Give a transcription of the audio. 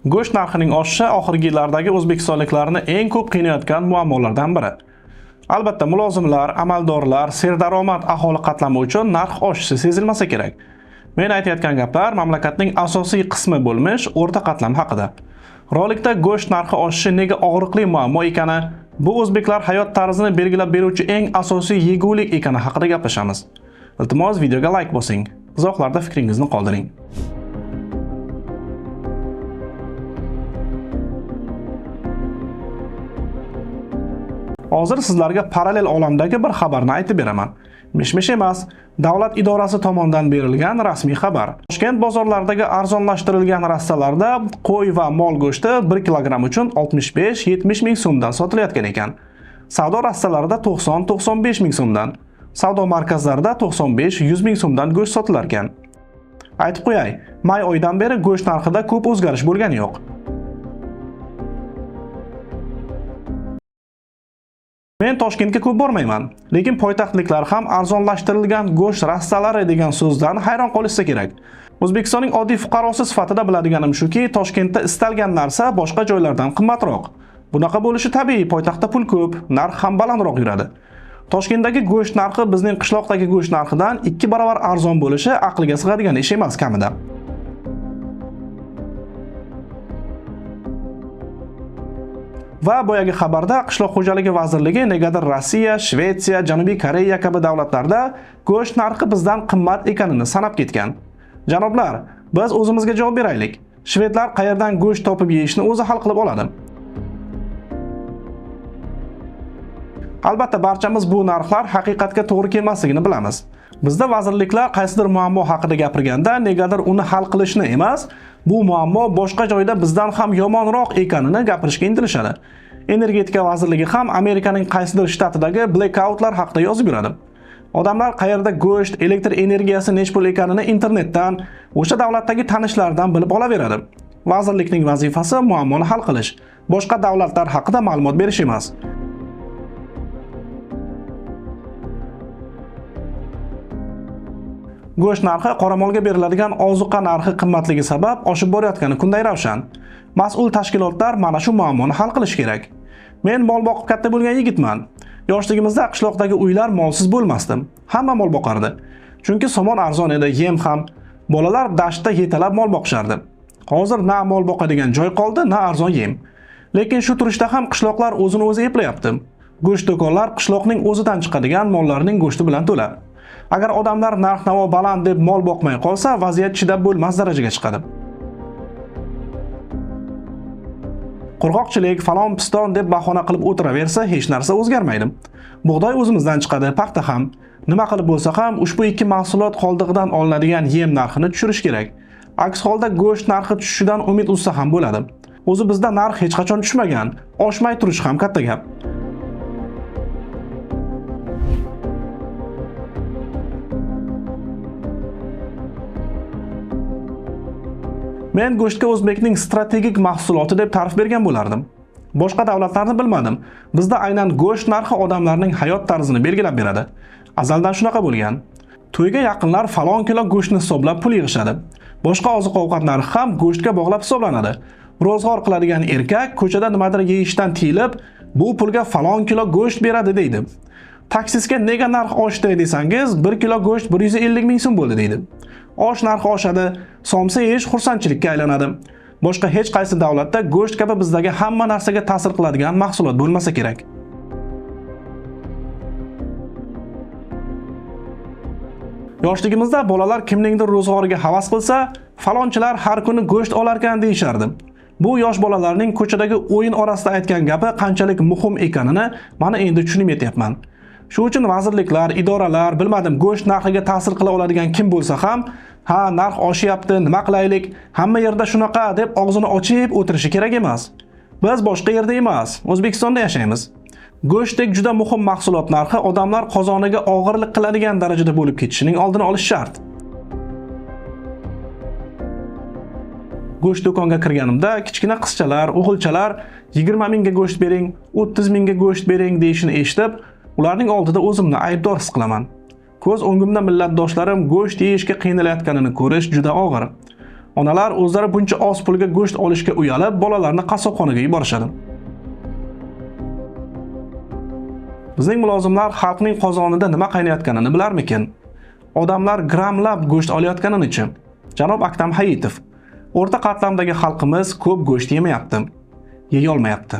Go'sht narxining oshishi oxirgi yillardagi o'zbekistonliklarni eng ko'p qiynayotgan muammolardan biri. Albatta, mulozimlar, amaldorlar, serdaromad aholi qatlami uchun narx oshishi sezilmasa kerak. Men aytayotgan gaplar mamlakatning asosiy qismi bo'lmish o'rta qatlam haqida. Rolikda go'sht narxi oshishi nega og'riqli muammo ekani, bu o'zbeklar hayot tarzini belgilab beruvchi eng asosiy yegulik ekani haqida gaplashamiz. Iltimos, videoga like bosing. Izohlarda fikringizni qoldiring. Hozir sizlarga parallel olamdagi bir xabarni aytib beraman. Mish-mish emas, davlat idorasi tomonidan berilgan rasmiy xabar. Toshkent bozorlaridagi arzonlashtirilgan rastalarda qo'y va mol go'shti 1 kilogramm uchun 65-70 ming so'mdan sotilayotgan ekan. Savdo rastalarida 90-95 ming so'mdan, savdo markazlarida 95-100 ming so'mdan go'sht sotilar ekan. Aytib qo'yay, may oyidan beri go'sht narxida ko'p o'zgarish bo'lgani yo'q. Men Toshkentga ko'p bormayman, lekin poytaxtliklar ham arzonlashtirilgan go'sht rastalari degan so'zdan hayron qolishsa kerak. O'zbekistonning oddiy fuqarosi sifatida biladiganim shuki, Toshkentda istalgan narsa boshqa joylardan qimmatroq. Bunaqa bo'lishi tabiiy, poytaxtda pul ko'p, narx ham balandroq yuradi. Toshkentdagi go'sht narxi bizning qishloqdagi go'sht narxidan 2 barobar arzon bo'lishi aqlga sig'adigan ish emas kamida. Va boyagi xabarda Qishloq xo'jaligi vazirligi negadir Rossiya, Shvetsiya, Janubiy Koreya kabi davlatlarda go'sht narxi bizdan qimmat ekanini sanab ketgan. Janoblar, biz o'zimizga javob beraylik. Shvedlar qayerdan go'sht topib yeyishni o'zi hal qilib oladi. Albatta, barchamiz bu narxlar haqiqatga to'g'ri kelmasligini bilamiz. Bizda vazirliklar qaysidir muammo haqida gapirganda negadir uni hal qilishni emas, bu muammo boshqa joyda bizdan ham yomonroq ekanini gapirishga intilishadi. Energetika vazirligi ham Amerikaning qaysidir shtatidagi blackoutlar haqida yozib yuradi. Odamlar qayerda go'sht, elektr energiyasi nech pul ekanini internetdan, o'sha davlatdagi tanishlardan bilib olaveradi. Vazirlikning vazifasi muammoni hal qilish, boshqa davlatlar haqida ma'lumot berish emas. Go'sht narxi qoramolga beriladigan ozuqa narxi qimmatligi sabab oshib borayotgani kunday ravshan. Mas'ul tashkilotlar mana shu muammoni hal qilish kerak. Men mol boqib katta bo'lgan yigitman. Yoshligimizda qishloqdagi uylar molsiz bo'lmasdi. Hamma mol boqardi. Chunki somon arzon edi, yem ham. Bolalar dashtda yetalab mol boqishardi. Hozir na mol boqadigan joy qoldi, na arzon yem. Lekin shu turishda ham qishloqlar o'zini o'zi eplayapti. Go'sht do'konlar qishloqning o'zidan chiqadigan mollarning go'shti bilan to'la. Agar odamlar narx-navo baland deb mol boqmay qolsa, vaziyat chidab bo'lmas darajaga chiqadi. Qurg'oqchilik, falon piston deb bahona qilib o'tiraversa, hech narsa o'zgarmaydi. Bug'doy o'zimizdan chiqadi, paxta ham. Nima qilib bo'lsa ham ushbu ikki mahsulot qoldig'idan olinadigan yem narxini tushirish kerak. Aks holda go'sht narxi tushishidan umid uzsa ham bo'ladi. O'zi bizda narx hech qachon tushmagan, oshmay turishi ham katta gap. Men go'shtga o'zbekning strategik mahsuloti deb ta'rif bergan bo'lardim. Boshqa davlatlarni bilmadim. Bizda aynan go'sht narxi odamlarning hayot tarzini belgilab beradi. Azaldan shunaqa bo'lgan. To'yga yaqinlar falon kilo go'shtni hisoblab pul yig'ishadi. Boshqa oziq-ovqat narxi ham go'shtga bog'lab hisoblanadi. Ro'zg'or qiladigan erkak ko'chada nimadir yeyishdan tiyilib, bu pulga falon kilo go'sht beradi deydi. Taksistga nega narx oshdi desangiz, 1 kilo go'sht 150 ming so'm bo'ldi deydi. Osh narxi oshadi, somsa yeyish xursandchilikka aylanadi. Boshqa hech qaysi davlatda go'sht kabi bizdagi hamma narsaga ta'sir qiladigan mahsulot bo'lmasa kerak. Yoshligimizda bolalar kimningdir ro'zg'origa havas qilsa, falonchilar har kuni go'sht olar ekan deyishardi. Bu yosh bolalarning ko'chadagi o'yin orasida aytgan gapi qanchalik muhim ekanini mana endi tushunib yetyapman. Shu uchun vazirliklar, idoralar, bilmadim, go'sht narxiga ta'sir qila oladigan kim bo'lsa ham, ha, narx oshyapti, nima qilaylik, hamma yerda shunaqa deb og'zini ochib o'tirishi kerak emas. Biz boshqa yerda emas, O'zbekistonda yashaymiz. Go'shtdek juda muhim mahsulot narxi odamlar qozoniga og'irlik qiladigan darajada bo'lib ketishining oldini olish shart. Go'sht do'konga kirganimda kichkina qizchalar, o'g'ilchalar 20 mingga go'sht bering, 30 mingga go'sht bering deyishini eshitib, ularning oldida o'zimni aybdor his qilaman. Ko'z o'ngimda millatdoshlarim go'sht yeyishga qiynalayotganini ko'rish juda og'ir. Onalar o'zlari buncha oz pulga go'sht olishga uyalib, bolalarni qassobxonaga yuborishadi. Bizning mulozimlar xalqning qozonida nima qaynayotganini bilarmikin? Odamlar gramlab go'sht olayotganini-chi? Janob Aktam Hayitov, o'rta qatlamdagi xalqimiz ko'p go'sht yemayapti, yeya olmayapti.